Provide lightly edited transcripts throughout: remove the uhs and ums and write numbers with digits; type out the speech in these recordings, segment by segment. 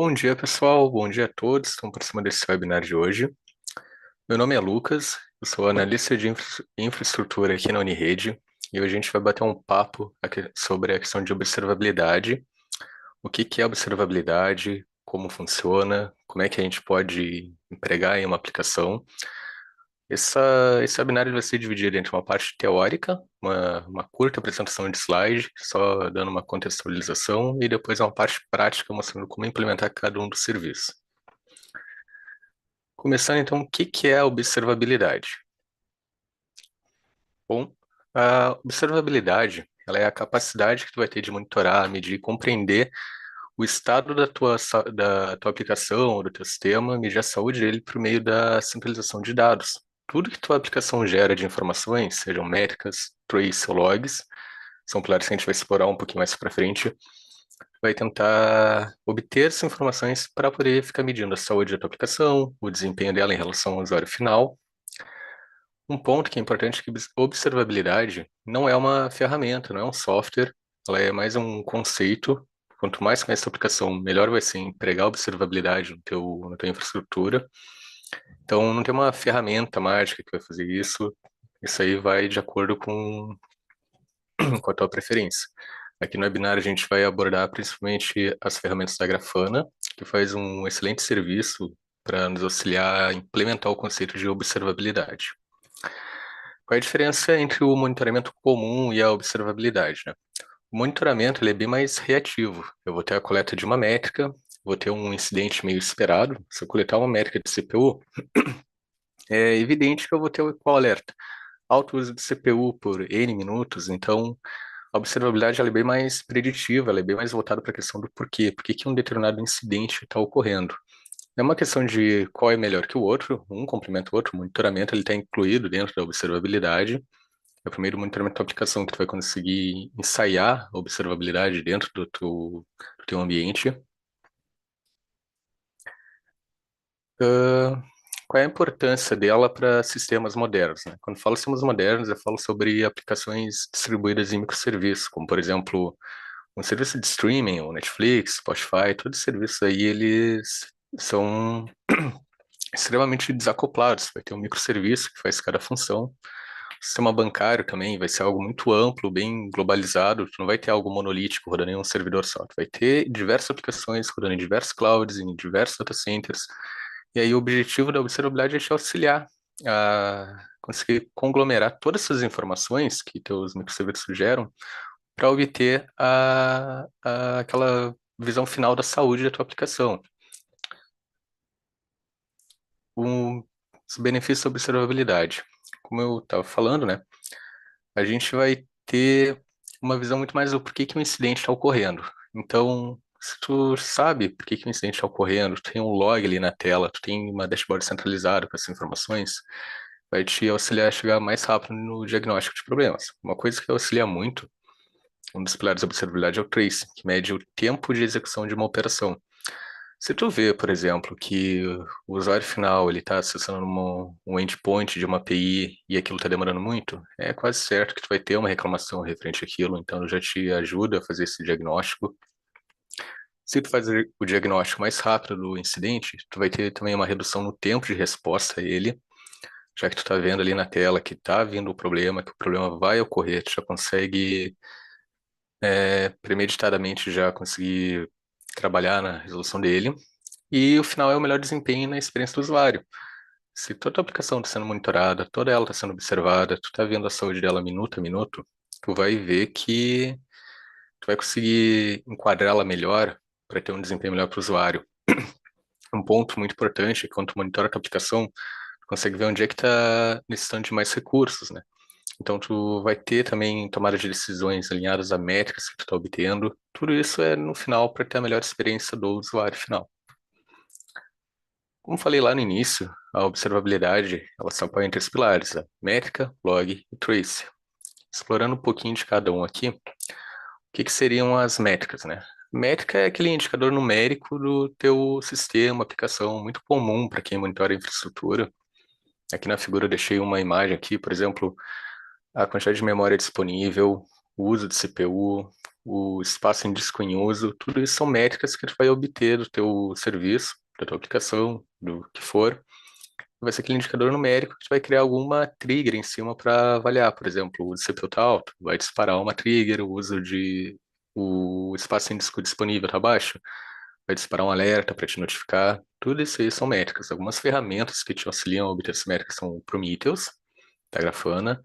Bom dia, pessoal. Bom dia a todos. Estão por cima desse webinar de hoje. Meu nome é Lucas, eu sou analista de infraestrutura aqui na Unirede e hoje a gente vai bater um papo aqui sobre a questão de observabilidade, o que que é observabilidade, como funciona, como é que a gente pode empregar em uma aplicação. Esse webinar vai ser dividido entre uma parte teórica, uma curta apresentação de slide, só dando uma contextualização, e depois uma parte prática mostrando como implementar cada um dos serviços. Começando então, o que que é a observabilidade? Bom, a observabilidade, ela é a capacidade que tu vai ter de monitorar, medir, compreender o estado da tua aplicação, ou do teu sistema, medir a saúde dele por meio da centralização de dados. Tudo que tua aplicação gera de informações, sejam métricas, trace ou logs, são pilares que a gente vai explorar um pouquinho mais para frente, vai tentar obter essas informações para poder ficar medindo a saúde da tua aplicação, o desempenho dela em relação ao usuário final. Um ponto que é importante é que observabilidade não é uma ferramenta, não é um software, ela é mais um conceito. Quanto mais conhece a aplicação, melhor vai ser empregar observabilidade na tua infraestrutura. Então, não tem uma ferramenta mágica que vai fazer isso. Isso aí vai de acordo com a tua preferência. Aqui no webinar a gente vai abordar principalmente as ferramentas da Grafana, que faz um excelente serviço para nos auxiliar a implementar o conceito de observabilidade. Qual é a diferença entre o monitoramento comum e a observabilidade, né? O monitoramento ele é bem mais reativo. Eu vou ter a coleta de uma métrica, vou ter um incidente meio esperado. Se eu coletar uma métrica de CPU, é evidente que eu vou ter qual alerta? Alto uso de CPU por N minutos, então a observabilidade ela é bem mais preditiva, ela é bem mais voltada para a questão do porquê. Por que que um determinado incidente está ocorrendo? Não é uma questão de qual é melhor que o outro, um complementa o outro, o monitoramento ele está incluído dentro da observabilidade. É o primeiro monitoramento da aplicação que tu vai conseguir ensaiar a observabilidade dentro do teu ambiente. Ah, qual é a importância dela para sistemas modernos, né? Quando falo sistemas modernos, eu falo sobre aplicações distribuídas em microserviços, como, por exemplo, um serviço de streaming, o Netflix, Spotify, todos os serviços aí, eles são extremamente desacoplados. Vai ter um microserviço que faz cada função. O sistema bancário também vai ser algo muito amplo, bem globalizado. Tu não vai ter algo monolítico rodando em um servidor só. Tu vai ter diversas aplicações rodando em diversos clouds, em diversos data centers. E aí o objetivo da observabilidade é te auxiliar a conseguir conglomerar todas essas informações que teus microserviços geram para obter aquela visão final da saúde da tua aplicação. Os benefícios da observabilidade. Como eu estava falando, né? A gente vai ter uma visão muito mais do porquê que um incidente está ocorrendo. Então, se tu sabe por que que um incidente está ocorrendo, tu tem um log ali na tela, tu tem uma dashboard centralizada com essas informações, vai te auxiliar a chegar mais rápido no diagnóstico de problemas. Uma coisa que auxilia muito, um dos pilares da observabilidade é o trace, que mede o tempo de execução de uma operação. Se tu vê, por exemplo, que o usuário final ele está acessando um endpoint de uma API e aquilo está demorando muito, é quase certo que tu vai ter uma reclamação referente àquilo, então já te ajuda a fazer esse diagnóstico. Se tu faz o diagnóstico mais rápido do incidente, tu vai ter também uma redução no tempo de resposta a ele, já que tu está vendo ali na tela que está vindo o problema, que o problema vai ocorrer, tu já consegue premeditadamente já conseguir trabalhar na resolução dele. E o final é o melhor desempenho na experiência do usuário. Se toda a aplicação está sendo monitorada, toda ela está sendo observada, tu está vendo a saúde dela minuto a minuto, tu vai ver que tu vai conseguir enquadrá-la melhor para ter um desempenho melhor para o usuário. Um ponto muito importante é que quando tu monitora a tua aplicação, tu consegue ver onde é que está necessitando de mais recursos, né? Então tu vai ter também tomada de decisões alinhadas a métricas que tu está obtendo. Tudo isso é no final para ter a melhor experiência do usuário final. Como falei lá no início, a observabilidade ela se apoia em três pilares, a métrica, log e trace. Explorando um pouquinho de cada um aqui, o que que seriam as métricas, né? Métrica é aquele indicador numérico do teu sistema, aplicação, muito comum para quem monitora a infraestrutura. Aqui na figura eu deixei uma imagem aqui, por exemplo, a quantidade de memória disponível, o uso de CPU, o espaço em disco em uso, tudo isso são métricas que tu vai obter do teu serviço, da tua aplicação, do que for. Vai ser aquele indicador numérico que tu vai criar alguma trigger em cima para avaliar. Por exemplo, o CPU tá alto, vai disparar uma trigger, o espaço em disco disponível tá baixo, vai disparar um alerta para te notificar. Tudo isso aí são métricas. Algumas ferramentas que te auxiliam a obter essas métricas são o Prometheus, da Grafana,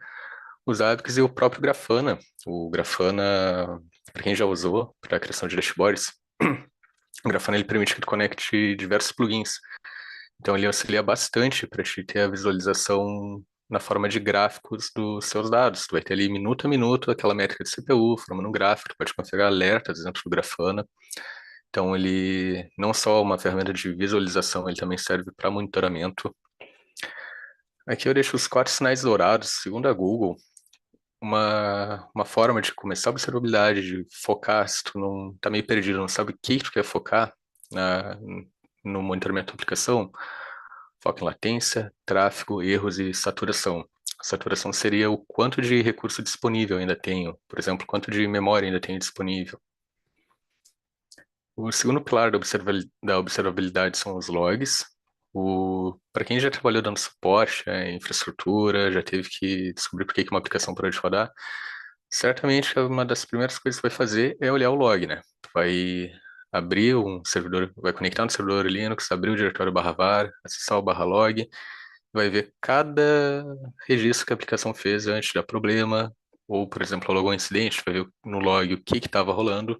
os Zabbix e o próprio Grafana. O Grafana, para quem já usou para a criação de dashboards, o Grafana ele permite que tu conecte diversos plugins. Então ele auxilia bastante para te ter a visualização na forma de gráficos dos seus dados. Tu vai ter ali minuto a minuto aquela métrica de CPU, formando um gráfico, tu pode configurar alertas dentro do Grafana. Então ele não só é uma ferramenta de visualização, ele também serve para monitoramento. Aqui eu deixo os 4 sinais dourados, segundo a Google, uma forma de começar a observabilidade, de focar, se tu não tá meio perdido, não sabe o que tu quer focar na, no monitoramento da aplicação, foca em latência, tráfego, erros e saturação. Saturação seria o quanto de recurso disponível ainda tenho, por exemplo, quanto de memória ainda tenho disponível. O segundo pilar da observabilidade são os logs. Para quem já trabalhou dando suporte à infraestrutura, já teve que descobrir por que uma aplicação parou de rodar, certamente uma das primeiras coisas que você vai fazer é olhar o log, né? Tu vai abrir um servidor, vai conectar no servidor Linux, abrir o diretório /var, acessar o /log, vai ver cada registro que a aplicação fez antes de dar problema, ou, por exemplo, logou um incidente, vai ver no log o que estava rolando.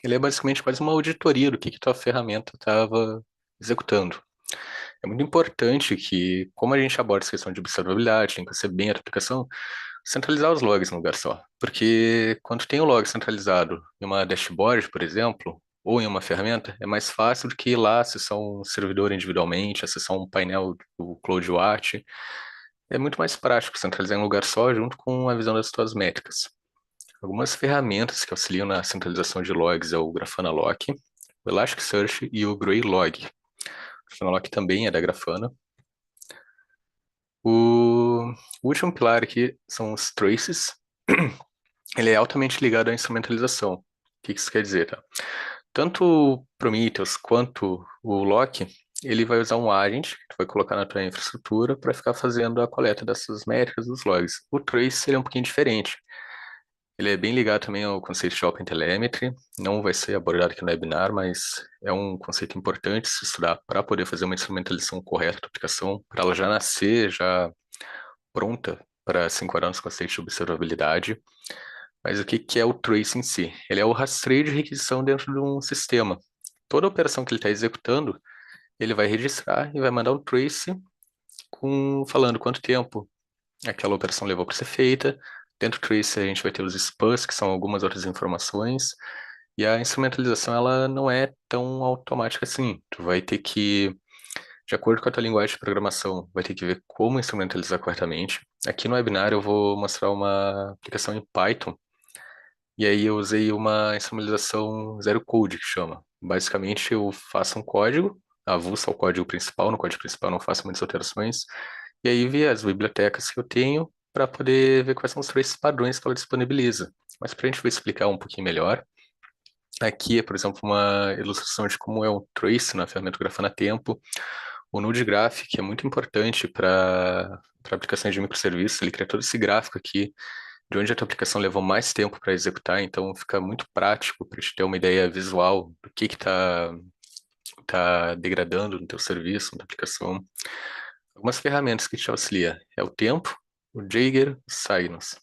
Ele é basicamente quase uma auditoria do que tua ferramenta estava executando. É muito importante que, como a gente aborda essa questão de observabilidade, tem que ser bem a tua aplicação, centralizar os logs num lugar só. Porque quando tem o log centralizado em uma dashboard, por exemplo, ou em uma ferramenta, é mais fácil do que ir lá acessar um servidor individualmente, acessar um painel do CloudWatch. É muito mais prático centralizar em um lugar só, junto com a visão das tuas métricas. Algumas ferramentas que auxiliam na centralização de logs é o Grafana Lock, o Elasticsearch e o Graylog. O Grafana Lock também é da Grafana. O último pilar aqui são os traces. Ele é altamente ligado à instrumentalização. O que isso quer dizer, tá? Tanto o Prometheus quanto o Lock, ele vai usar um agent que tu vai colocar na tua infraestrutura para ficar fazendo a coleta dessas métricas dos logs. O trace ele é um pouquinho diferente. Ele é bem ligado também ao conceito de OpenTelemetry. Não vai ser abordado aqui no webinar, mas é um conceito importante se estudar para poder fazer uma instrumentalização correta da aplicação, para ela já nascer, já pronta para se enquadrar nos conceitos de observabilidade. Mas o que que é o trace em si? Ele é o rastreio de requisição dentro de um sistema. Toda operação que ele está executando, ele vai registrar e vai mandar um trace falando quanto tempo aquela operação levou para ser feita. Dentro do trace a gente vai ter os spans, que são algumas outras informações, e a instrumentalização ela não é tão automática assim. Tu vai ter que, de acordo com a tua linguagem de programação, vai ter que ver como instrumentalizar corretamente. Aqui no webinar eu vou mostrar uma aplicação em Python, e aí eu usei uma instrumentalização zero code, que chama. Basicamente eu faço um código, avulso ao código principal, no código principal eu não faço muitas alterações, e aí ver as bibliotecas que eu tenho para poder ver quais são os três padrões que ela disponibiliza. Mas para a gente explicar um pouquinho melhor, aqui é, por exemplo, uma ilustração de como é um trace na ferramenta Grafana Tempo. O Node Graph, que é muito importante para aplicações de microserviços, ele cria todo esse gráfico aqui de onde a tua aplicação levou mais tempo para executar, então fica muito prático para te ter uma ideia visual do que tá degradando no teu serviço, na tua aplicação. Algumas ferramentas que te auxiliam é o tempo, o Jaeger, o Cygnus.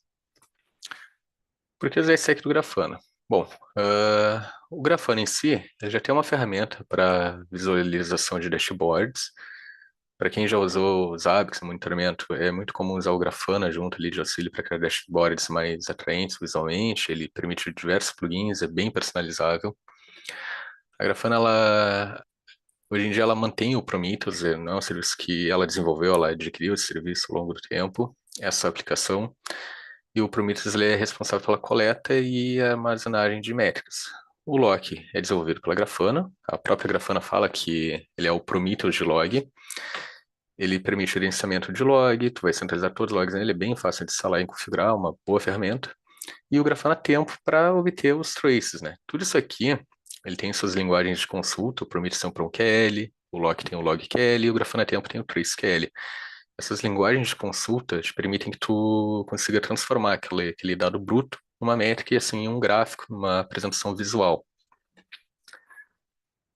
Por que usar esse aqui do Grafana? Bom, o Grafana em si, ele já tem uma ferramenta para visualização de dashboards. Para quem já usou os Zabbix, monitoramento, é muito comum usar o Grafana junto ali de auxílio para criar dashboards mais atraentes visualmente. Ele permite diversos plugins, é bem personalizável. A Grafana, hoje em dia, ela mantém o Prometheus, não é um serviço que ela desenvolveu, ela adquiriu esse serviço ao longo do tempo, essa aplicação. E o Prometheus ele é responsável pela coleta e armazenagem de métricas. O Lock é desenvolvido pela Grafana. A própria Grafana fala que ele é o Prometheus de log. Ele permite o gerenciamento de log, tu vai centralizar todos os logs nele, é bem fácil de instalar e configurar, uma boa ferramenta. e o Grafana Tempo para obter os traces, né? Tudo isso aqui, ele tem suas linguagens de consulta, o Prometheus tem o PromQL, o Lock tem o LogQL e o Grafana Tempo tem o TraceQL. Essas linguagens de consulta te permitem que tu consiga transformar aquele dado bruto numa métrica e assim em um gráfico, numa apresentação visual.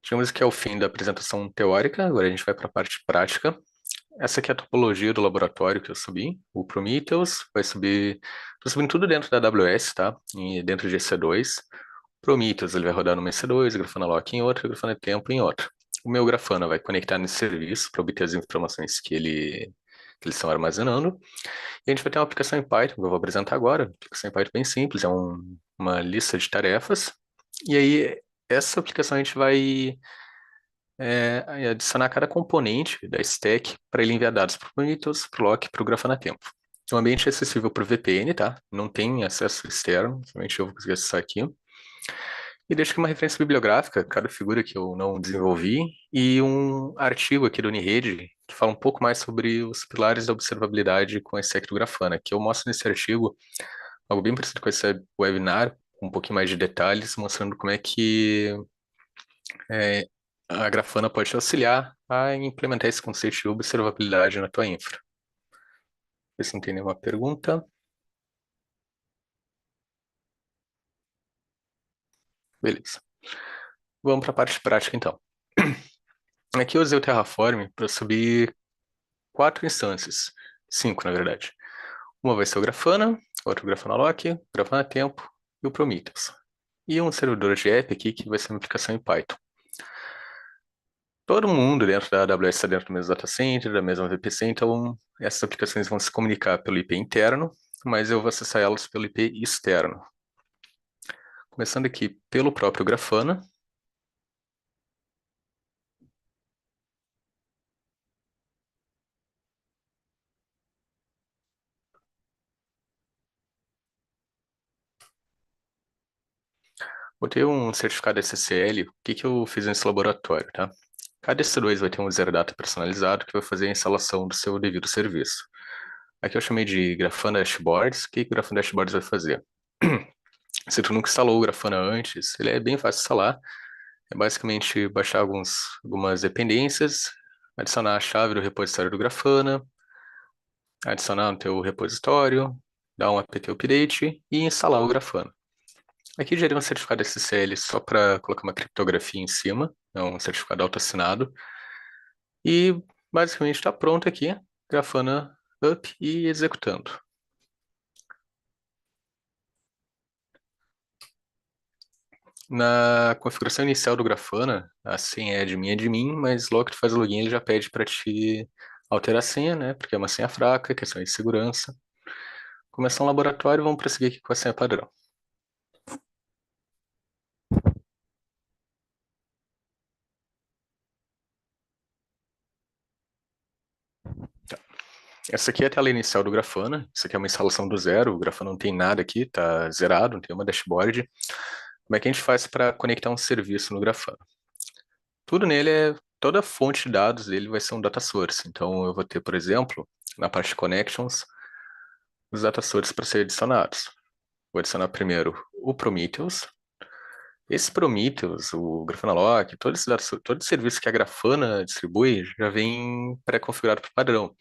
Digamos que é o fim da apresentação teórica, agora a gente vai para a parte prática. Essa aqui é a topologia do laboratório que eu subi. O Prometheus vai subir. Estou subindo tudo dentro da AWS, tá? E dentro de EC2. Prometheus ele vai rodar numa EC2, Grafana Lock em outra, Grafana Tempo em outra. O meu Grafana vai conectar nesse serviço para obter as informações que eles estão armazenando. E a gente vai ter uma aplicação em Python, que eu vou apresentar agora. Uma aplicação em Python bem simples, uma lista de tarefas. E aí, essa aplicação a gente vai adicionar cada componente da stack para ele enviar dados para o Prometheus, para o Loki e para o Grafana Tempo. O ambiente é acessível por VPN, tá? Não tem acesso externo, somente eu vou conseguir acessar aqui. E deixo aqui uma referência bibliográfica, cada figura que eu não desenvolvi, e um artigo aqui do Unirede que fala um pouco mais sobre os pilares da observabilidade com a stack do Grafana, que eu mostro nesse artigo algo bem parecido com esse webinar, com um pouquinho mais de detalhes, mostrando como é que é, a Grafana pode te auxiliar a implementar esse conceito de observabilidade na tua infra. Se não tem nenhuma pergunta, beleza. Vamos para a parte prática então. Aqui eu usei o Terraform para subir 4 instâncias, 5 na verdade. Uma vai ser o Grafana, outra o Grafana Lock, o Grafana Tempo e o Prometheus. E um servidor de app aqui que vai ser uma aplicação em Python. Todo mundo dentro da AWS está dentro do mesmo data center, da mesma VPC, então essas aplicações vão se comunicar pelo IP interno, mas eu vou acessar elas pelo IP externo. Começando aqui pelo próprio Grafana. Botei um certificado SSL. O que que eu fiz nesse laboratório, tá? Cada S2 vai ter um zero data personalizado que vai fazer a instalação do seu devido serviço. Aqui eu chamei de Grafana Dashboards. O que que o Grafana Dashboards vai fazer? Se tu nunca instalou o Grafana antes, ele é bem fácil de instalar. É basicamente baixar algumas dependências, adicionar a chave do repositório do Grafana, adicionar no teu repositório, dar um apt update e instalar o Grafana. Aqui gerei um certificado SSL só para colocar uma criptografia em cima, é um certificado autoassinado. E basicamente está pronto aqui, Grafana up e executando. Na configuração inicial do Grafana, a senha é de mim, mas logo que tu faz o login ele já pede para te alterar a senha, né? Porque é uma senha fraca, questão de segurança. Começar um laboratório, vamos prosseguir aqui com a senha padrão. Essa aqui é a tela inicial do Grafana. Isso aqui é uma instalação do zero. O Grafana não tem nada aqui, tá zerado, não tem uma dashboard. Como é que a gente faz para conectar um serviço no Grafana? Tudo nele toda a fonte de dados dele vai ser um data source. Então eu vou ter, por exemplo, na parte de connections, os data sources para ser adicionados. Vou adicionar primeiro o Prometheus. Esse Prometheus, o Grafana Lock, todo esse serviço que a Grafana distribui já vem pré-configurado por padrão.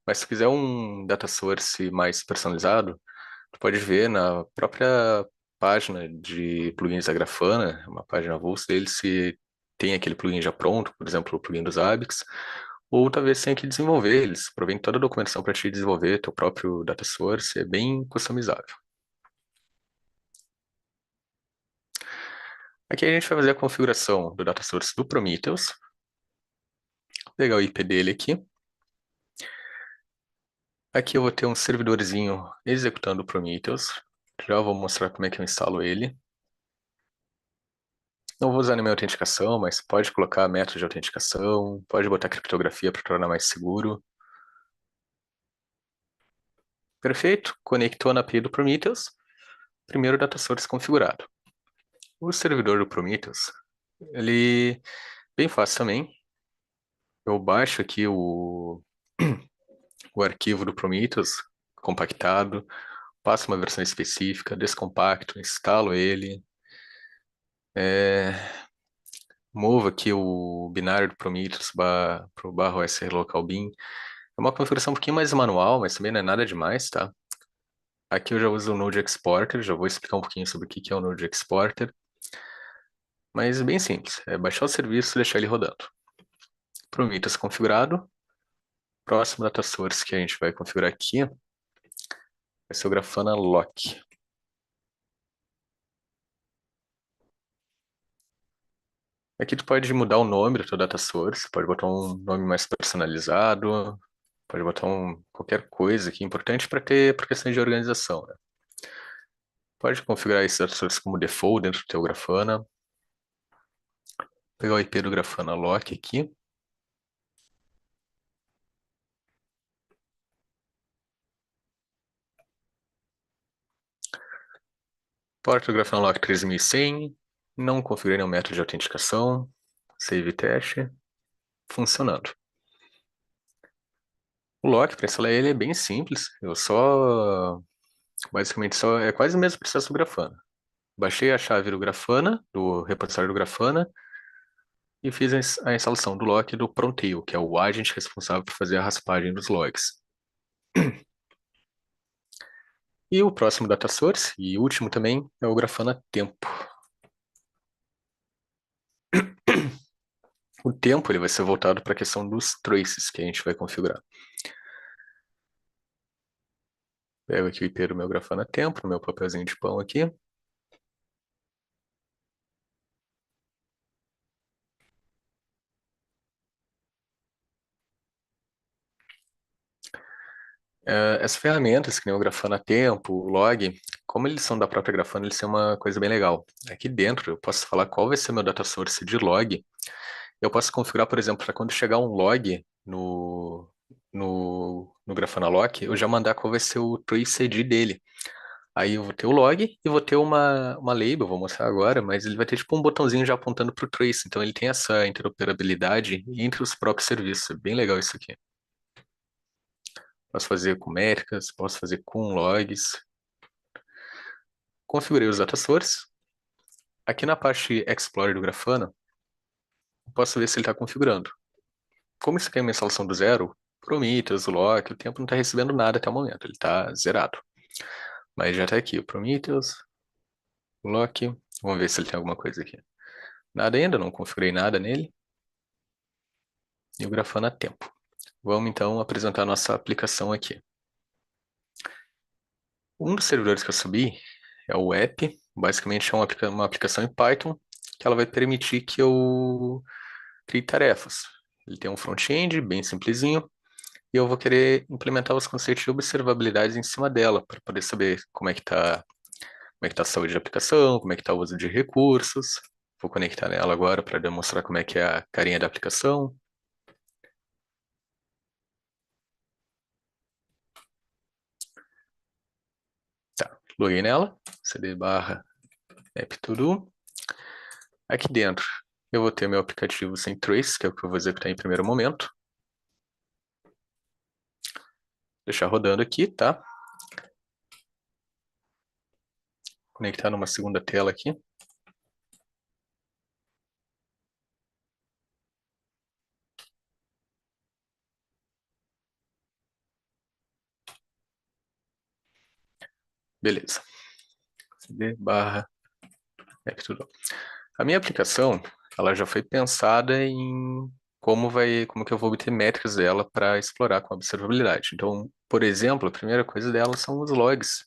Mas se quiser um data source mais personalizado, tu pode ver na própria página de plugins da Grafana, uma página avulsa dele, se tem aquele plugin já pronto, por exemplo, o plugin dos Zabbix, ou talvez tenha que desenvolver. Eles provêm toda a documentação para te desenvolver teu próprio data source, é bem customizável. Aqui a gente vai fazer a configuração do data source do Prometheus, vou pegar o IP dele aqui. Aqui eu vou ter um servidorzinho executando o Prometheus. Já vou mostrar como é que eu instalo ele. Não vou usar nenhuma autenticação, mas pode colocar método de autenticação, pode botar criptografia para tornar mais seguro. Perfeito, conectou na API do Prometheus, primeiro data source configurado. O servidor do Prometheus, ele bem fácil também. Eu baixo aqui o arquivo do Prometheus compactado, Passo uma versão específica, descompacto, instalo ele, é, movo aqui o binário do Prometheus para o barra OS local bin. É uma configuração um pouquinho mais manual, mas também não é nada demais, tá? Aqui eu já uso o Node Exporter, já vou explicar um pouquinho sobre o que é o Node Exporter, mas é bem simples, é baixar o serviço e deixar ele rodando. Prometheus configurado, próximo data source que a gente vai configurar aqui vai ser o Grafana Lock. Aqui tu pode mudar o nome do teu data source, pode botar um nome mais personalizado, pode botar qualquer coisa aqui importante para ter por questões de organização, né? Pode configurar esse data source como default dentro do teu Grafana. Pegar o IP do Grafana Lock aqui. Porta do Grafana Lock 3100. Não configurei nenhum método de autenticação. Save teste. Funcionando. O lock, para instalar ele, é bem simples. Eu só. Basicamente, só é quase o mesmo processo do Grafana. Baixei a chave do Grafana, do repositório do Grafana, e fiz a instalação do lock do Pronteio, que é o agente responsável por fazer a raspagem dos logs. E o próximo data source, e último também, é o Grafana Tempo. O tempo ele vai ser voltado para a questão dos traces que a gente vai configurar. Pego aqui o IP do meu Grafana Tempo, no meu papelzinho de pão aqui. Essas ferramentas, que nem o Grafana Tempo, o Log, como eles são da própria Grafana, eles têm uma coisa bem legal. Aqui dentro eu posso falar qual vai ser o meu data source de log. Eu posso configurar, por exemplo, para quando chegar um log no Grafana Lock, eu já mandar qual vai ser o trace ID dele. Aí eu vou ter o log e vou ter uma label, vou mostrar agora, mas ele vai ter tipo um botãozinho já apontando para o trace. Então ele tem essa interoperabilidade entre os próprios serviços. É bem legal isso aqui. Posso fazer com métricas, posso fazer com logs. Configurei os data sources. Aqui na parte Explorer do Grafana, eu posso ver se ele está configurando. Como isso aqui é uma instalação do zero, Prometheus, o Lock, o tempo não está recebendo nada até o momento, ele está zerado. Mas já está aqui o Prometheus, o Lock. Vamos ver se ele tem alguma coisa aqui. Nada ainda, não configurei nada nele. E o Grafana tempo. Vamos então apresentar a nossa aplicação aqui. Um dos servidores que eu subi é o app. Basicamente é uma aplicação em Python que ela vai permitir que eu crie tarefas. Ele tem um front-end bem simplesinho e eu vou querer implementar os conceitos de observabilidade em cima dela para poder saber como é que tá a saúde da aplicação, como é que está o uso de recursos. Vou conectar nela agora para demonstrar como é que é a carinha da aplicação. Tá, loguei nela, cd barra app-to-do. Aqui dentro eu vou ter meu aplicativo sem trace, que é o que eu vou executar em primeiro momento. Deixar rodando aqui, tá? Conectar numa segunda tela aqui. Beleza. cd barra app-to-do. A minha aplicação, ela já foi pensada em como que eu vou obter métricas dela para explorar com observabilidade. Então, por exemplo, a primeira coisa dela são os logs.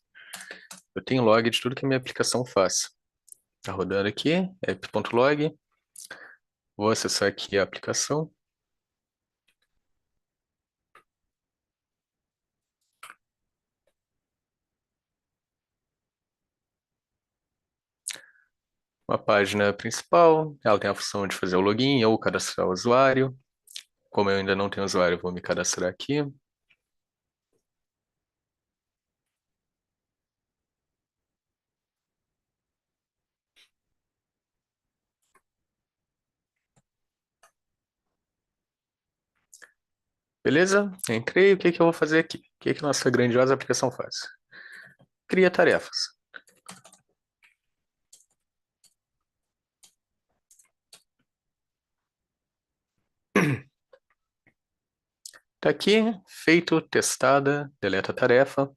Eu tenho log de tudo que a minha aplicação faz. Tá rodando aqui, app.log. Vou acessar aqui a aplicação. Uma página principal, ela tem a função de fazer o login ou cadastrar o usuário. Como eu ainda não tenho usuário, eu vou me cadastrar aqui. Beleza? Entrei. O que que eu vou fazer aqui? O que que nossa grandiosa aplicação faz? cria tarefas. Tá aqui, feito, testada, deleta a tarefa,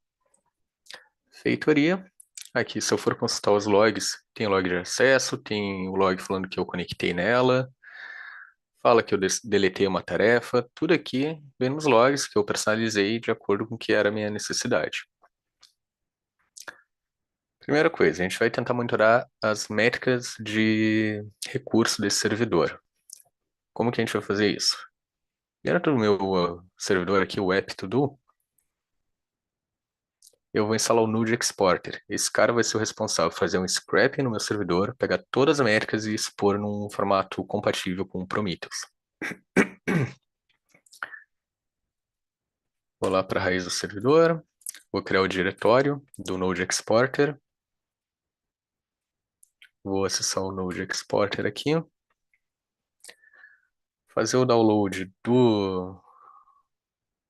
feitoria. Aqui, se eu for consultar os logs, tem log de acesso, tem o log falando que eu conectei nela, fala que eu deletei uma tarefa, tudo aqui vem nos logs que eu personalizei de acordo com o que era a minha necessidade. Primeira coisa, a gente vai tentar monitorar as métricas de recurso desse servidor. Como que a gente vai fazer isso? Dentro do meu servidor aqui, o app-to-do, eu vou instalar o Node Exporter. Esse cara vai ser o responsável por fazer um scraping no meu servidor, pegar todas as métricas e expor num formato compatível com o Prometheus. Vou lá para a raiz do servidor, vou criar o diretório do Node Exporter, vou acessar o Node Exporter aqui, fazer o download do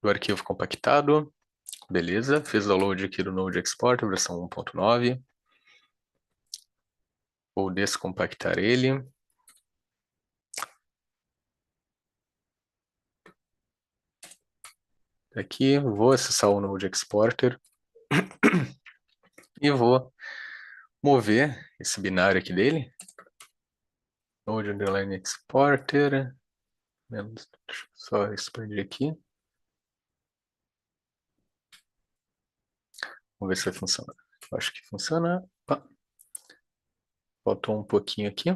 arquivo compactado, beleza, fiz o download aqui do Node Exporter, versão 1.9, vou descompactar ele, aqui, vou acessar o Node Exporter e vou mover esse binário aqui dele, Node Underline Exporter, deixa eu só expandir aqui, vamos ver se vai funcionar. Eu acho que funciona. Opa, faltou um pouquinho aqui.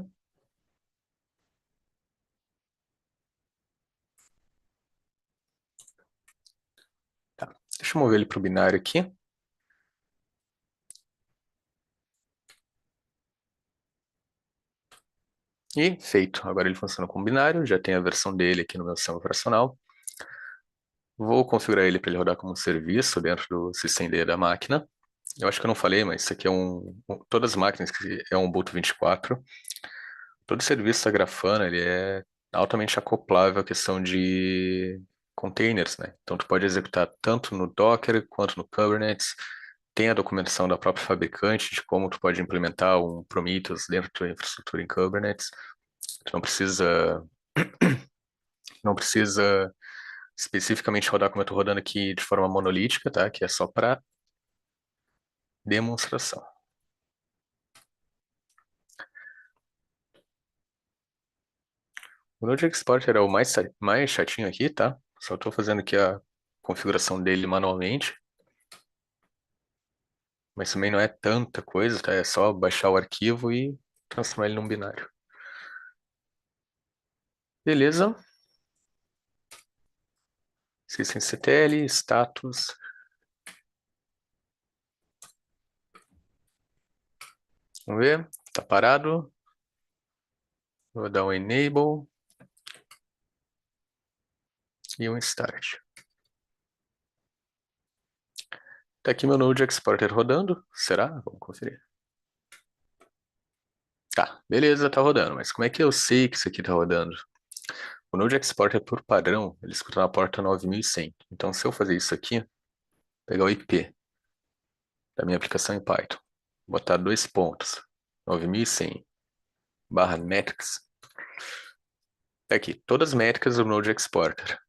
Tá. Deixa eu mover ele para o binário aqui. E feito. Agora ele funciona como binário. Já tem a versão dele aqui no meu sistema operacional. Vou configurar ele para ele rodar como um serviço dentro do systemd da máquina. Eu acho que eu não falei, mas isso aqui é todas as máquinas que é um Ubuntu 24. Todo serviço da Grafana, ele é altamente acoplável à questão de containers, né? Então tu pode executar tanto no Docker quanto no Kubernetes. Tem a documentação da própria fabricante de como tu pode implementar um Prometheus dentro da tua infraestrutura em Kubernetes. Tu não precisa especificamente rodar como eu estou rodando aqui de forma monolítica, tá? Que é só para demonstração. O Node Exporter é o mais chatinho aqui, tá? Só estou fazendo aqui a configuração dele manualmente. Mas também não é tanta coisa, tá? É só baixar o arquivo e transformar ele num binário. Beleza. Systemctl, status. Vamos ver. Tá parado. Vou dar um enable e um start. Tá aqui meu Node Exporter rodando. Será? Vamos conferir. Tá, beleza, tá rodando. Mas como é que eu sei que isso aqui tá rodando? O Node Exporter, por padrão, ele escuta na porta 9100. Então, se eu fazer isso aqui, pegar o IP da minha aplicação em Python, botar dois pontos, 9100 barra metrics, tá aqui, todas as métricas do Node Exporter.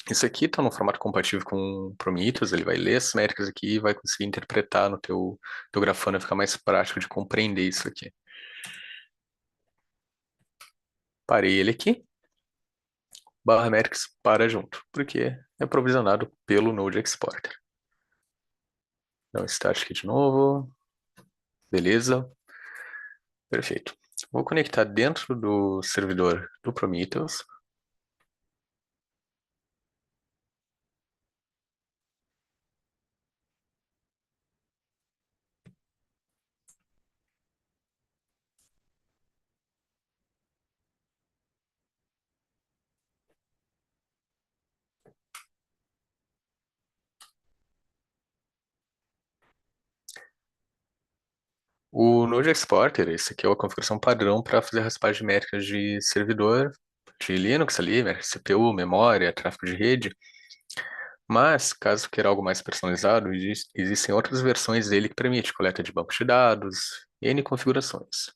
Isso aqui está no formato compatível com o Prometheus, ele vai ler as métricas aqui e vai conseguir interpretar no teu Grafana, ficar mais prático de compreender isso aqui. Parei ele aqui, barra metrics para junto, porque é provisionado pelo Node Exporter. Dá um start aqui de novo, beleza, perfeito. Vou conectar dentro do servidor do Prometheus. O Node Exporter, esse aqui é a configuração padrão para fazer raspagem de métricas de servidor, de Linux ali, CPU, memória, tráfego de rede. Mas, caso queira algo mais personalizado, existem outras versões dele que permite coleta de bancos de dados e N configurações.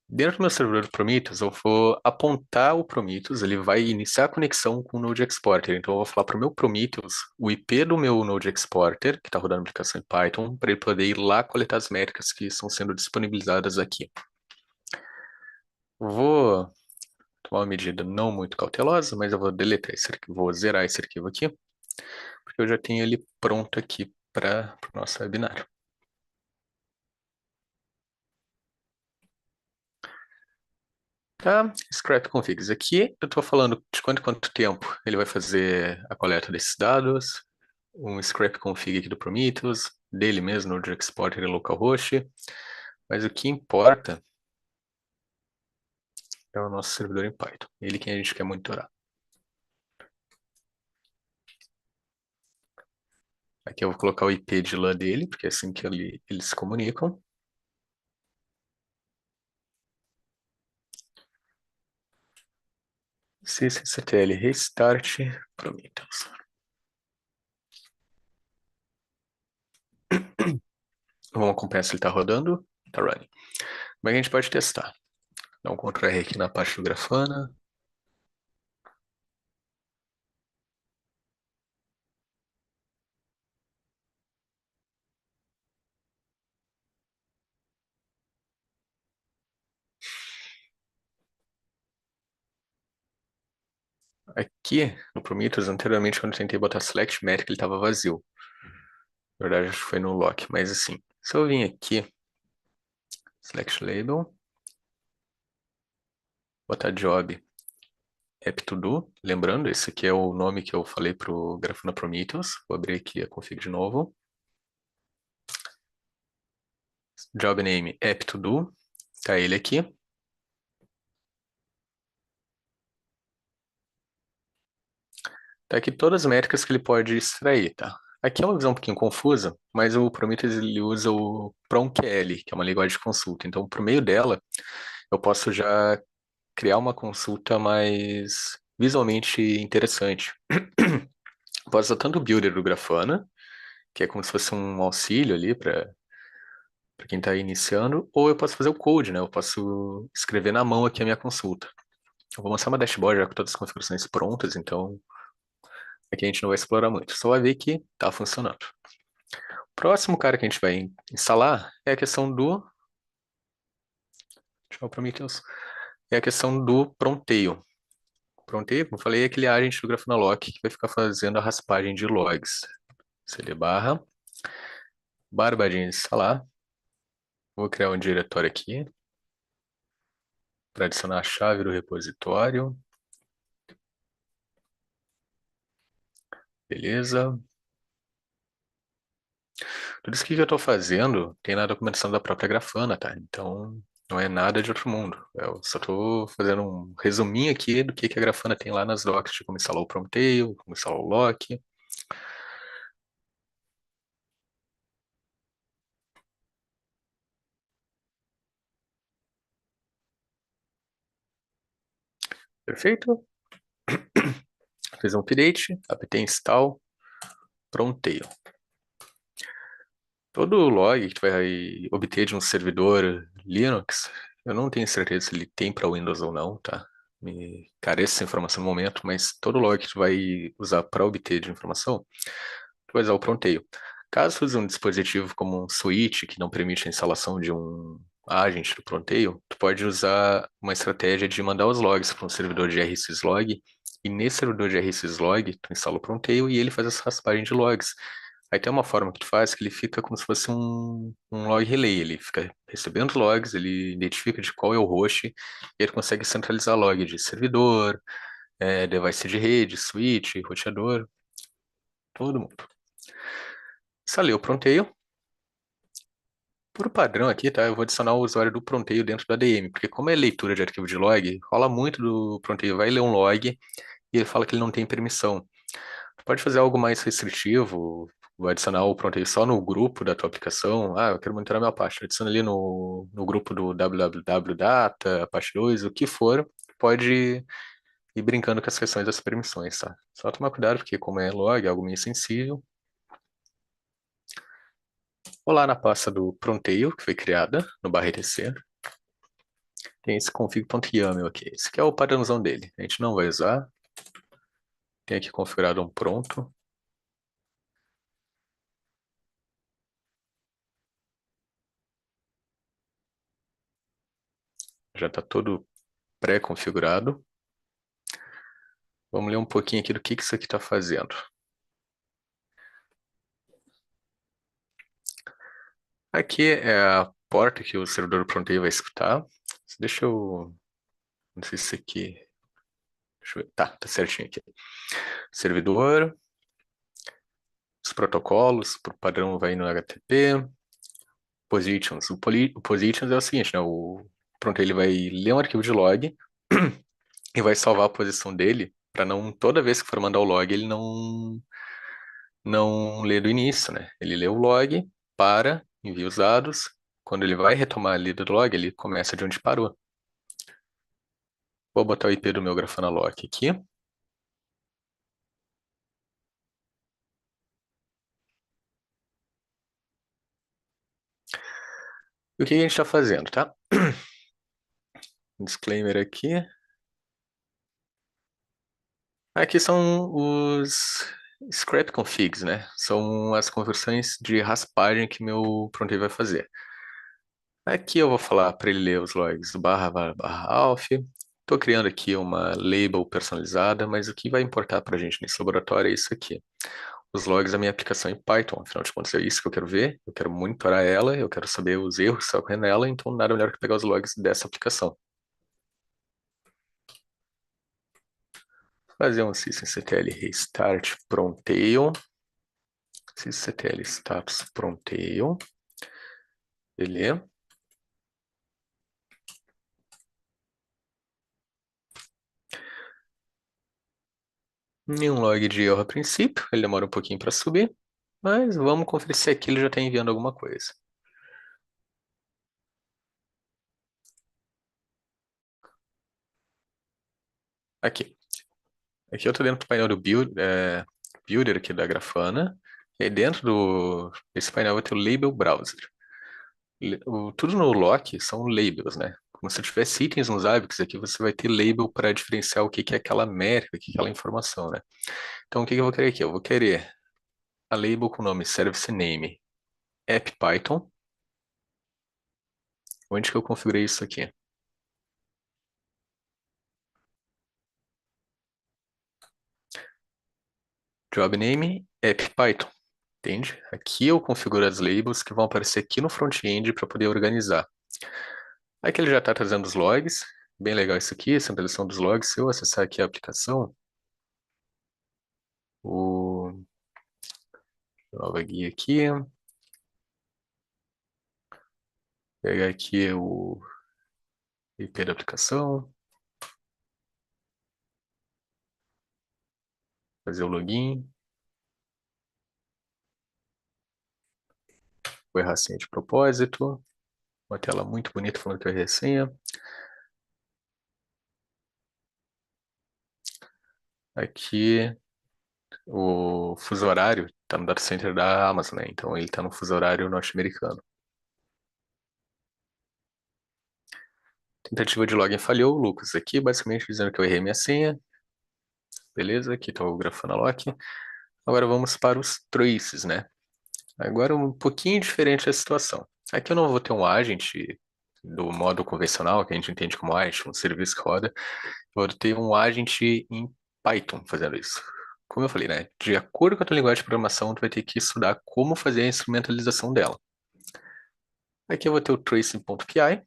Dentro do meu servidor Prometheus, eu vou apontar o Prometheus, ele vai iniciar a conexão com o Node Exporter. Então, eu vou falar para o meu Prometheus o IP do meu Node Exporter, que está rodando a aplicação em Python, para ele poder ir lá coletar as métricas que estão sendo disponibilizadas aqui. Vou tomar uma medida não muito cautelosa, mas eu vou deletar esse arquivo, vou zerar esse arquivo aqui, porque eu já tenho ele pronto aqui para o nosso webinar. Tá, scrap configs. Aqui eu estou falando de quanto tempo ele vai fazer a coleta desses dados, um scrap config aqui do Prometheus, dele mesmo, no Exporter e localhost, mas o que importa é o nosso servidor em Python, ele que a gente quer monitorar. Aqui eu vou colocar o IP de LAN dele, porque é assim que eles se comunicam. sysctl restart Prometheus. Vamos acompanhar se ele está rodando. Está running. Mas a gente pode testar. Dá um Ctrl R aqui na parte do Grafana. Aqui no Prometheus, anteriormente, quando eu tentei botar select metric, ele estava vazio. Na verdade, acho que foi no lock, mas assim, se eu vim aqui, select label, botar job app to do, lembrando, esse aqui é o nome que eu falei para o Grafana Prometheus. Vou abrir aqui a config de novo. Job name app to do, tá ele aqui. Tá aqui todas as métricas que ele pode extrair, tá? Aqui é uma visão um pouquinho confusa, mas o Prometheus ele usa o PromQL, que é uma linguagem de consulta. Então, por meio dela, eu posso já criar uma consulta mais visualmente interessante. Posso usar tanto o builder do Grafana, que é como se fosse um auxílio ali para quem está iniciando, ou eu posso fazer o code, né? Eu posso escrever na mão aqui a minha consulta. Eu vou mostrar uma dashboard já com todas as configurações prontas, então aqui a gente não vai explorar muito. Só vai ver que está funcionando. O próximo cara que a gente vai instalar é a questão do... Deixa eu Prometheus. É a questão do Pronteo. Pronteo, como eu falei, é aquele agente do Grafana Lock que vai ficar fazendo a raspagem de logs. cd barra barbadinha instalar. Vou criar um diretório aqui para adicionar a chave do repositório. Beleza. Tudo isso que eu estou fazendo tem na documentação da própria Grafana, tá? Então, não é nada de outro mundo. Eu só estou fazendo um resuminho aqui do que a Grafana tem lá nas docs, de como instalar o Prometeu, como instalar o Lock. Perfeito? Fiz um update, apt install, Prometeu. Todo log que tu vai obter de um servidor Linux, eu não tenho certeza se ele tem para Windows ou não, tá? Me carece essa informação no momento, mas todo log que tu vai usar para obter de informação, tu vai usar o Pronteio. Caso use um dispositivo como um switch que não permite a instalação de um agente do Pronteio, tu pode usar uma estratégia de mandar os logs para um servidor de rsyslog, e nesse servidor de rsyslog, tu instala o Pronteio e ele faz essa raspagem de logs. Aí tem uma forma que tu faz que ele fica como se fosse um log relay. Ele fica recebendo os logs, ele identifica de qual é o host, e ele consegue centralizar log de servidor, device de rede, switch, roteador, todo mundo. Instalei o Pronteio. Por padrão aqui, tá? Eu vou adicionar o usuário do Pronteio dentro do ADM, porque como é leitura de arquivo de log, rola muito do Pronteio, vai ler um log e ele fala que ele não tem permissão. Pode fazer algo mais restritivo, vai adicionar o Pronteio só no grupo da tua aplicação. Ah, eu quero monitorar minha pasta. Adiciona ali no grupo do www data, parte 2, o que for. Pode ir brincando com as questões das permissões, tá? Só tomar cuidado, porque como é log, é algo meio sensível. Vou lá na pasta do Pronteio, que foi criada no barra etc. Tem esse config.yaml aqui. Esse aqui é o padrãozão dele. A gente não vai usar. Tem aqui configurado um pronto. Já está todo pré-configurado. Vamos ler um pouquinho aqui do que isso aqui está fazendo. Aqui é a porta que o servidor Pronteio vai escutar. Deixa eu... Não sei se isso aqui... Deixa eu ver. Tá certinho aqui. Servidor, os protocolos, por padrão vai no HTTP. Positions. O positions é o seguinte, né? O Pronteio ele vai ler um arquivo de log e vai salvar a posição dele para não, toda vez que for mandar o log, ele não lê do início, né? Ele lê o log, para, envia os dados. Quando ele vai retomar a lida do log, ele começa de onde parou. Vou botar o IP do meu Grafana Lock aqui. E o que a gente está fazendo, tá? Disclaimer aqui. Aqui são os script configs, né? São as conversões de raspagem que meu Pronteio vai fazer. Aqui eu vou falar para ele ler os logs do barra alf. Estou criando aqui uma label personalizada, mas o que vai importar para a gente nesse laboratório é isso aqui. Os logs da minha aplicação em Python. Afinal de contas, é isso que eu quero ver. Eu quero monitorar ela, eu quero saber os erros que estão ocorrendo nela, então nada melhor que pegar os logs dessa aplicação. Fazer um sysctl restart pronteio. Sysctl status pronteio. Beleza. Nenhum log de erro a princípio, ele demora um pouquinho para subir, mas vamos conferir se aqui ele já está enviando alguma coisa. Aqui. Aqui eu estou dentro do painel do Builder aqui da Grafana, e aí dentro desse painel vai ter o Label Browser. Tudo no lock são labels, né? Como se eu tivesse itens nos hábitos, aqui você vai ter label para diferenciar o que que é aquela métrica, o que que é aquela informação, né? Então o que que eu vou querer aqui? Eu vou querer a label com o nome Service Name AppPython. Onde que eu configurei isso aqui? Job Name AppPython. Entende? Aqui eu configuro as labels que vão aparecer aqui no front-end para poder organizar. Aqui ele já está trazendo os logs. Bem legal isso aqui, essa atualização dos logs. Se eu acessar aqui a aplicação, o nova guia aqui, pegar aqui o IP da aplicação, fazer o login, vou errar a senha de propósito, uma tela muito bonita falando que eu errei a senha. Aqui o fuso horário está no data center da Amazon, né? Então ele está no fuso horário norte-americano. Tentativa de login falhou, Lucas aqui, basicamente dizendo que eu errei minha senha. Beleza, aqui está o Grafana Lock. Agora vamos para os traces, né? Agora um pouquinho diferente a situação. Aqui eu não vou ter um agent do modo convencional, que a gente entende como agent, um serviço que roda. Eu vou ter um agent em Python fazendo isso. Como eu falei, né? De acordo com a tua linguagem de programação, tu vai ter que estudar como fazer a instrumentalização dela. Aqui eu vou ter o tracing.py,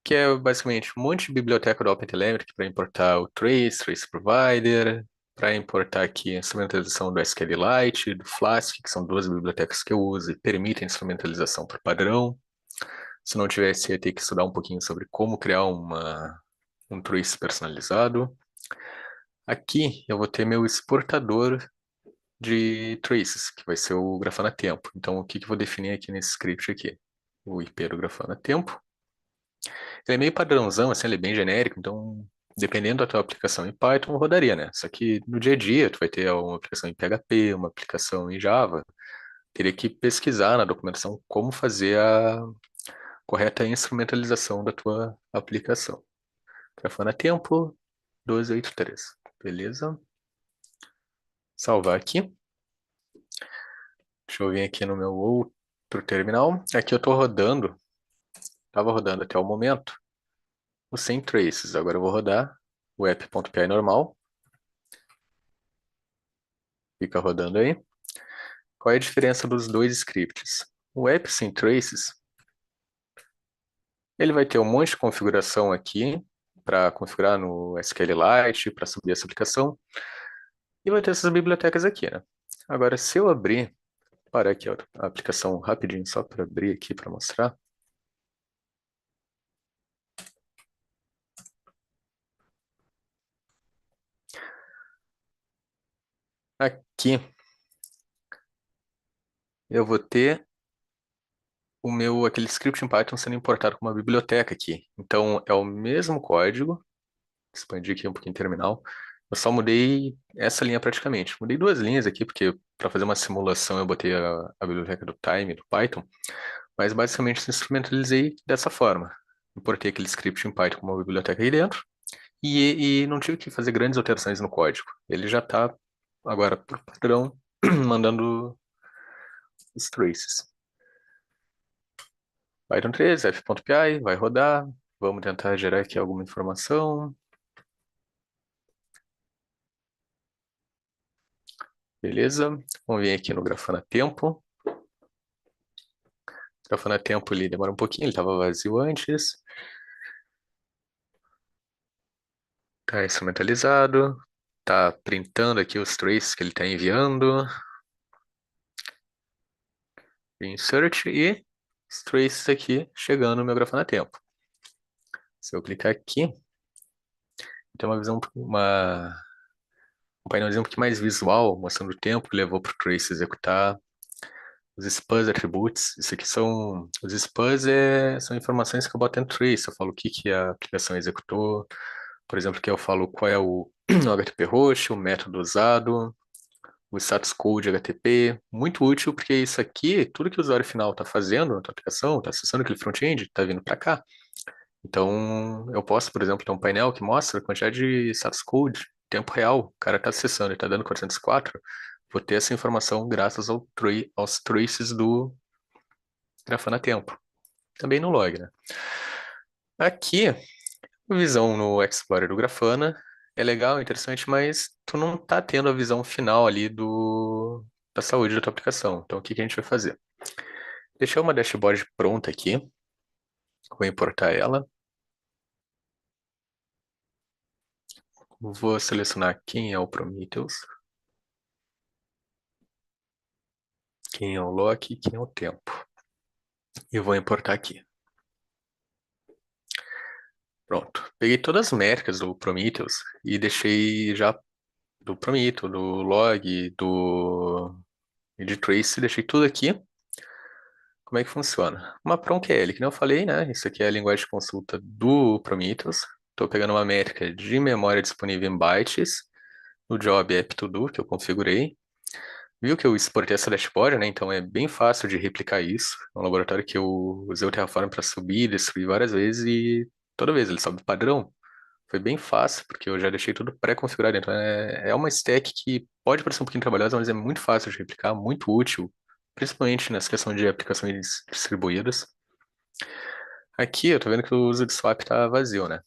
que é basicamente um monte de biblioteca do OpenTelemetry para importar o trace, trace provider, para importar aqui a instrumentalização do SQLite, do Flask, que são duas bibliotecas que eu uso e permitem instrumentalização por padrão. Se não tivesse, ia ter que estudar um pouquinho sobre como criar um trace personalizado. Aqui eu vou ter meu exportador de traces, que vai ser o Grafana Tempo. Então, o que que eu vou definir aqui nesse script aqui? O IP do Grafana Tempo. Ele é meio padrãozão, assim, ele é bem genérico, então, dependendo da tua aplicação em Python, rodaria, né? Só que no dia a dia, tu vai ter uma aplicação em PHP, uma aplicação em Java, teria que pesquisar na documentação como fazer a correta instrumentalização da tua aplicação. Grafana tempo 1283. Beleza? Salvar aqui. Deixa eu vir aqui no meu outro terminal. Aqui eu estou rodando, estava rodando até o momento, o sem traces. Agora eu vou rodar o app.py normal. Fica rodando aí. Qual é a diferença dos dois scripts? O app sem traces, ele vai ter um monte de configuração aqui para configurar no SQLite, para subir essa aplicação. E vai ter essas bibliotecas aqui, né? Agora, se eu abrir, parar aqui ó, a aplicação rapidinho, só para abrir aqui para mostrar. Aqui eu vou ter aquele script em Python sendo importado com uma biblioteca aqui. Então, é o mesmo código, expandir aqui um pouquinho o terminal. Eu só mudei essa linha praticamente. Mudei duas linhas aqui, porque para fazer uma simulação eu botei a biblioteca do time do Python, mas basicamente instrumentalizei dessa forma. Importei aquele script em Python com uma biblioteca aí dentro e não tive que fazer grandes alterações no código. Ele já está agora, por padrão, mandando os traces. Python 3, f.py, vai rodar. Vamos tentar gerar aqui alguma informação. Beleza. Vamos vir aqui no Grafana Tempo. O Grafana Tempo ele demora um pouquinho, ele estava vazio antes. Está instrumentalizado. Está printando aqui os traces que ele está enviando. Insert e os traces aqui chegando no meu Grafana Tempo. Se eu clicar aqui, tem uma visão, um painelzinho um pouquinho mais visual, mostrando o tempo que levou para o trace executar. Os spans attributes, isso aqui são. Os spans são informações que eu boto dentro do trace. Eu falo o que, que a aplicação executou. Por exemplo, aqui eu falo qual é o, o HTTP host, o método usado, o status code HTTP. Muito útil, porque isso aqui, tudo que o usuário final está fazendo na tua aplicação, está acessando aquele front-end, está vindo para cá. Então, eu posso, por exemplo, ter um painel que mostra a quantidade de status code, tempo real. O cara está acessando e está dando 404. Vou ter essa informação graças aos traces do Grafana Tempo. Também no log, né? Aqui, a visão no Explorer do Grafana é legal, interessante, mas tu não tá tendo a visão final ali da saúde da tua aplicação. Então, o que que a gente vai fazer? Deixei uma dashboard pronta aqui. Vou importar ela. Vou selecionar quem é o Prometheus, quem é o Loki, quem é o tempo. E vou importar aqui. Pronto. Peguei todas as métricas do Prometheus e deixei já do Prometheus, do log, e de trace, deixei tudo aqui. Como é que funciona? Uma PROM-QL, que nem eu falei, né? Isso aqui é a linguagem de consulta do Prometheus. Estou pegando uma métrica de memória disponível em bytes, no job app-to-do, que eu configurei. Viu que eu exportei essa dashboard, né? Então é bem fácil de replicar isso. É um laboratório que eu usei o Terraform para subir e destruir várias vezes e toda vez ele sobe padrão. Foi bem fácil, porque eu já deixei tudo pré-configurado. Então é uma stack que pode parecer um pouquinho trabalhosa, mas é muito fácil de replicar, muito útil, principalmente nessa questão de aplicações distribuídas. Aqui eu tô vendo que o uso de swap tá vazio, né?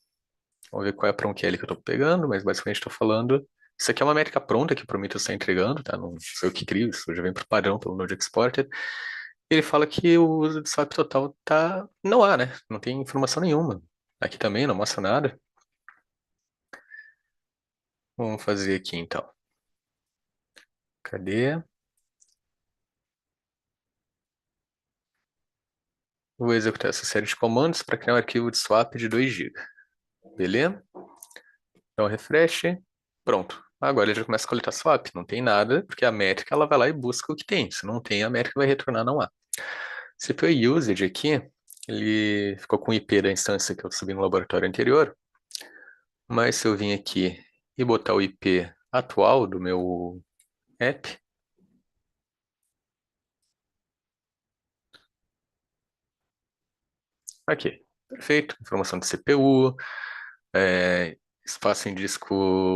Vamos ver qual é a PROM-QL que eu tô pegando, mas basicamente estou falando. Isso aqui é uma métrica pronta que o Prometheus está entregando, tá? Não sou eu que crio, isso já vem por padrão pelo Node Exporter. Ele fala que o uso de swap total tá. Não há, né? Não tem informação nenhuma. Aqui também não mostra nada. Vamos fazer aqui então. Cadê? Vou executar essa série de comandos para criar um arquivo de swap de 2 GB. Beleza? Então, refresh. Pronto. Agora ele já começa a coletar swap. Não tem nada, porque a métrica ela vai lá e busca o que tem. Se não tem, a métrica vai retornar não há. CPU usage aqui, ele ficou com o IP da instância que eu subi no laboratório anterior, mas se eu vim aqui e botar o IP atual do meu app, aqui, perfeito, informação de CPU, é, espaço em disco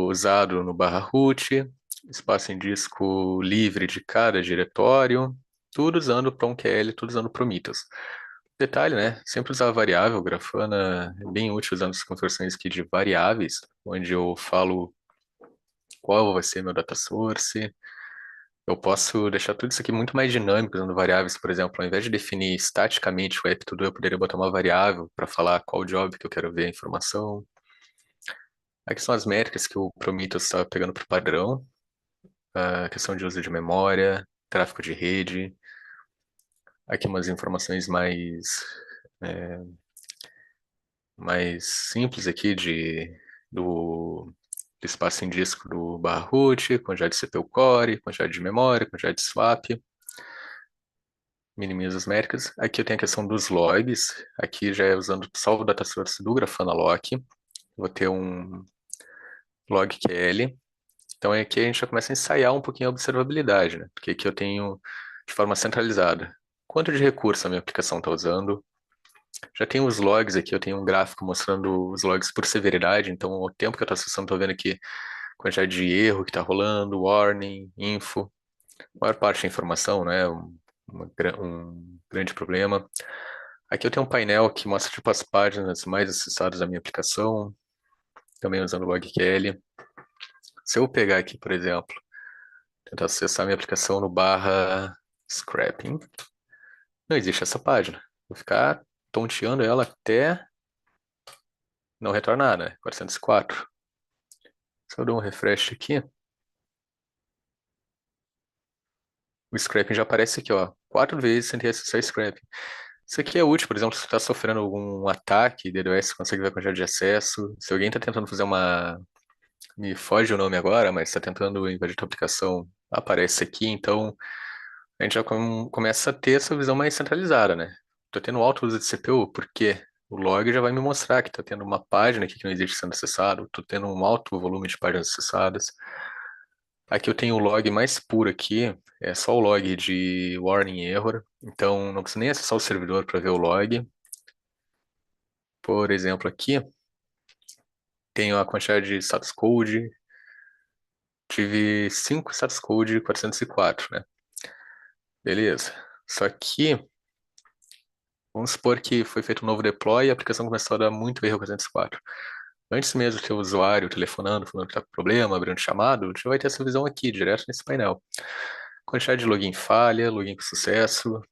usado no barra root, espaço em disco livre de cada diretório, tudo usando PromQL, tudo usando Prometheus. Detalhe, né? Sempre usar variável, Grafana é bem útil usando as conversões aqui de variáveis, onde eu falo qual vai ser meu data source. Eu posso deixar tudo isso aqui muito mais dinâmico usando variáveis, por exemplo, ao invés de definir estaticamente o app to do, eu poderia botar uma variável para falar qual job que eu quero ver a informação. Aqui são as métricas que o Prometheus está pegando para o padrão, a questão de uso de memória, tráfego de rede. Aqui umas informações mais simples aqui do espaço em disco do barra root, quantidade de CPU core, quantidade de memória, quantidade de swap, minimiza as métricas. Aqui eu tenho a questão dos logs, aqui já é usando só o data source do Grafana Lock. Vou ter um log QL. Então aqui a gente já começa a ensaiar um pouquinho a observabilidade, né? Porque aqui eu tenho de forma centralizada quanto de recurso a minha aplicação está usando. Já tenho os logs aqui, eu tenho um gráfico mostrando os logs por severidade, então o tempo que eu estou acessando, estou vendo aqui quantidade de erro que está rolando, warning, info, a maior parte da informação, né? Um grande problema. Aqui eu tenho um painel que mostra tipo as páginas mais acessadas da minha aplicação, também usando o logQL. Se eu pegar aqui, por exemplo, tentar acessar minha aplicação no barra scrapping, não existe essa página. Vou ficar tonteando ela até não retornar, né? 404. Se eu dou um refresh aqui, o scrapping já aparece aqui, ó. 4 vezes sem ter acessar o scrapping. Isso aqui é útil, por exemplo, se você está sofrendo algum ataque, DDoS consegue ver a quantidade de acesso. Se alguém está tentando fazer uma. Me foge o nome agora, mas está tentando invadir a tua aplicação, aparece aqui, então a gente já começa a ter essa visão mais centralizada, né? Estou tendo alto uso de CPU, porque o log já vai me mostrar que está tendo uma página aqui que não existe sendo acessado, estou tendo um alto volume de páginas acessadas. Aqui eu tenho o log mais puro aqui, é só o log de warning error, então não precisa nem acessar o servidor para ver o log. Por exemplo, aqui tenho a quantidade de status code, tive 5 status code 404, né? Beleza. Só que, vamos supor que foi feito um novo deploy e a aplicação começou a dar muito erro 404. Antes mesmo de ter o usuário telefonando, falando que está com problema, abrindo chamado, já vai ter essa visão aqui, direto nesse painel. Quantidade de login falha, login com sucesso.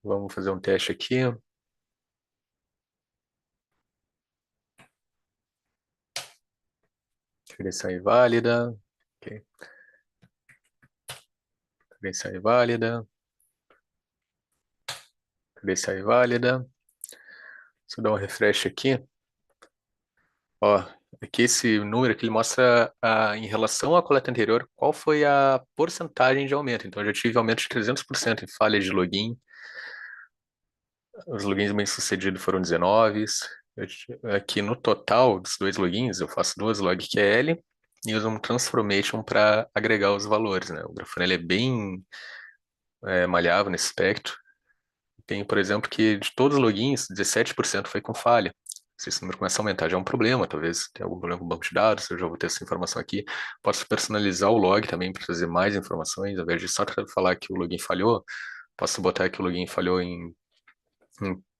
Vamos fazer um teste aqui. Credencial inválida. Ok. Credencial inválida. Credencial inválida. Se eu dar um refresh aqui, ó, aqui esse número aqui ele mostra em relação à coleta anterior qual foi a porcentagem de aumento. Então eu já tive aumento de 300% em falha de login. Os logins bem-sucedidos foram 19. Aqui no total dos dois logins, eu faço duas logQL e uso um transformation para agregar os valores, né? O Grafana ele é bem malhável nesse aspecto. Tem, por exemplo, que de todos os logins, 17% foi com falha. Se esse número começa a aumentar, já é um problema. Talvez tenha algum problema com o banco de dados, eu já vou ter essa informação aqui. Posso personalizar o log também para trazer mais informações, ao invés de só falar que o login falhou, posso botar que o login falhou em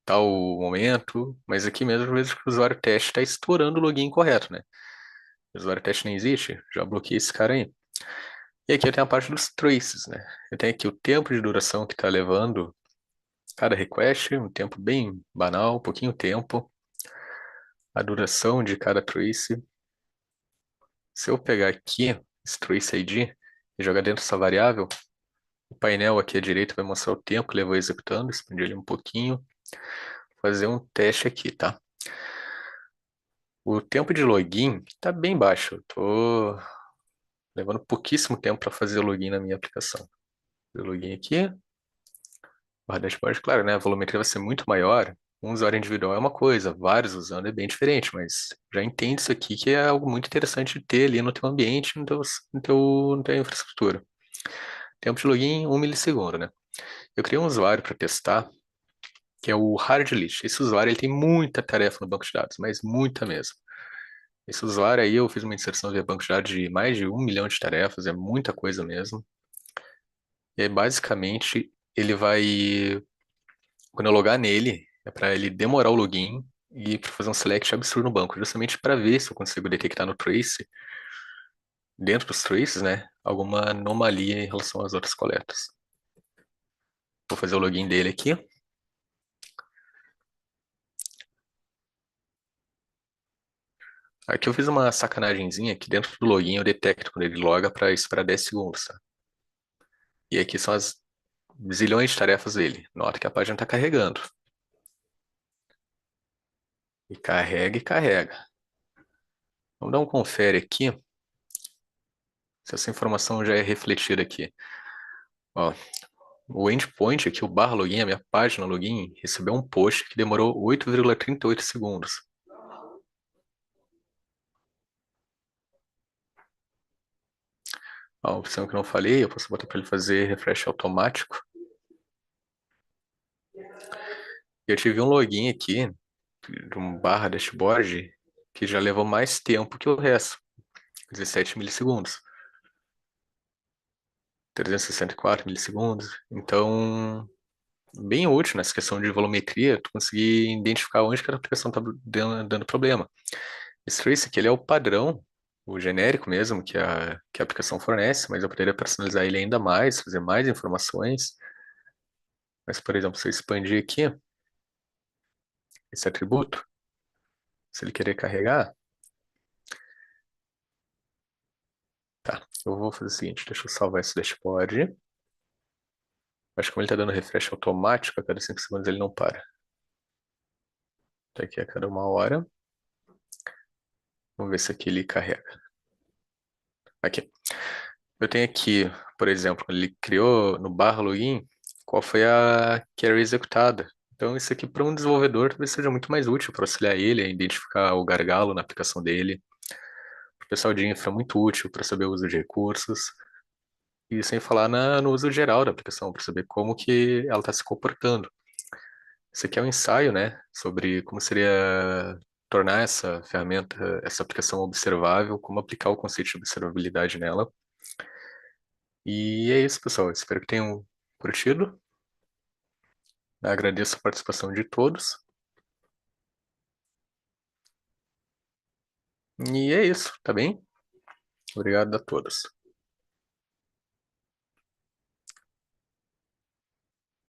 tal momento, mas aqui mesmo eu vejo que o usuário teste está estourando o login correto, né? O usuário teste nem existe, já bloqueei esse cara aí. E aqui eu tenho a parte dos traces, né? Eu tenho aqui o tempo de duração que está levando cada request, um tempo bem banal, pouquinho tempo, a duração de cada trace. Se eu pegar aqui esse trace ID e jogar dentro dessa variável, o painel aqui à direita vai mostrar o tempo que levou executando, expandir ele um pouquinho, fazer um teste aqui, tá? O tempo de login está bem baixo. Eu tô levando pouquíssimo tempo para fazer o login na minha aplicação. O login aqui, barra dashboard, claro, né? A volumetria vai ser muito maior. Um usuário individual é uma coisa, vários usando é bem diferente, mas já entende isso aqui que é algo muito interessante de ter ali no teu ambiente, na tua infraestrutura. Tempo de login, 1 milissegundo, né? Eu criei um usuário para testar, que é o Hardlist. Esse usuário ele tem muita tarefa no banco de dados, mas muita mesmo. Esse usuário aí, eu fiz uma inserção via banco de dados de mais de 1 milhão de tarefas, é muita coisa mesmo. E aí, basicamente, ele vai, quando eu logar nele, é para ele demorar o login e para fazer um select absurdo no banco, justamente para ver se eu consigo detectar no trace, dentro dos traces, né, alguma anomalia em relação às outras coletas. Vou fazer o login dele aqui. Aqui eu fiz uma sacanagemzinha que dentro do login eu detecto quando ele loga para esperar 10 segundos, tá? E aqui são as zilhões de tarefas dele. Nota que a página está carregando. E carrega e carrega. Vamos dar um confere aqui, se essa informação já é refletida aqui. Ó, o endpoint aqui, o barra login, a minha página login, recebeu um post que demorou 8,38 segundos. A opção que eu não falei, eu posso botar para ele fazer refresh automático. Eu tive um login aqui, de um barra dashboard, que já levou mais tempo que o resto, 17 milissegundos, 364 milissegundos. Então, bem útil nessa questão de volumetria, tu conseguir identificar onde que a aplicação está dando problema. Esse trace aqui, ele é o padrão, o genérico mesmo, que a aplicação fornece, mas eu poderia personalizar ele ainda mais, fazer mais informações. Mas, por exemplo, se eu expandir aqui esse atributo, se ele querer carregar, tá, eu vou fazer o seguinte, deixa eu salvar esse dashboard. Acho que como ele está dando refresh automático, a cada 5 segundos ele não para. Tá aqui a cada 1 hora. Vamos ver se aqui ele carrega. Aqui. Eu tenho aqui, por exemplo, quando ele criou no barra login, qual foi a query executada. Então, isso aqui para um desenvolvedor talvez seja muito mais útil para auxiliar ele a identificar o gargalo na aplicação dele. Para o pessoal de infra, muito útil para saber o uso de recursos. E sem falar no uso geral da aplicação, para saber como que ela está se comportando. Esse aqui é um ensaio, né, sobre como seria tornar essa ferramenta, essa aplicação observável, como aplicar o conceito de observabilidade nela. E é isso, pessoal. Espero que tenham curtido. Agradeço a participação de todos. E é isso, tá bem? Obrigado a todos.